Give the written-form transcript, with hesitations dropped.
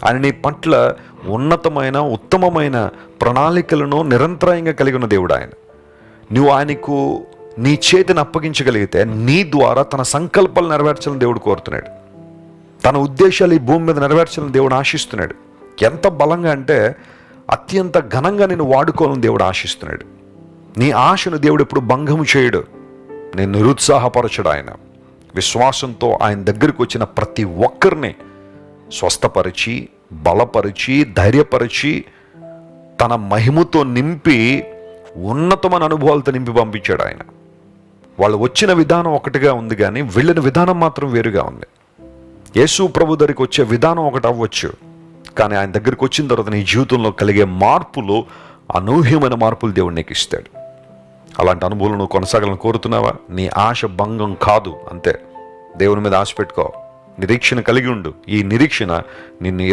ఆయన నీ పట్ల ఉన్నతమైన ఉత్తమమైన ప్రణాళికలను నిరంతరాయంగా కలిగి ఉన్న దేవుడు ఆయన. నువ్వు ఆయనకు నీ చేతిని అప్పగించగలిగితే నీ ద్వారా తన సంకల్పాలు నెరవేర్చాలని దేవుడు కోరుతున్నాడు. తన ఉద్దేశాలు ఈ భూమి మీద నెరవేర్చాలని దేవుడు ఆశిస్తున్నాడు. ఎంత బలంగా అంటే అత్యంత ఘనంగా నేను వాడుకోవాలని దేవుడు ఆశిస్తున్నాడు. నీ ఆశను దేవుడు ఎప్పుడు భంగము చేయడు. నేను నిరుత్సాహపరచడు. ఆయన విశ్వాసంతో ఆయన దగ్గరికి వచ్చిన ప్రతి ఒక్కరిని స్వస్థపరిచి, బలపరిచి, ధైర్యపరిచి, తన మహిమతో నింపి, ఉన్నతమైన అనుభవాలతో నింపి పంపించాడు ఆయన. వాళ్ళు వచ్చిన విధానం ఒకటిగా ఉంది, కానీ వెళ్ళిన విధానం మాత్రం వేరుగా ఉంది. యేసు ప్రభు దగ్గరికి వచ్చే విధానం ఒకటి అవ్వచ్చు, కానీ ఆయన దగ్గరికి వచ్చిన తర్వాత నీ జీవితంలో కలిగే మార్పులు, అనూహ్యమైన మార్పులు దేవుడు నీకు ఇస్తాడు. అలాంటి అనుభవాలు నువ్వు కొనసాగాలని కోరుతున్నావా? నీ ఆశ భంగం కాదు, అంతే. దేవుని మీద ఆశ పెట్టుకో, నిరీక్షణ కలిగి ఉండు. ఈ నిరీక్షణ నిన్ను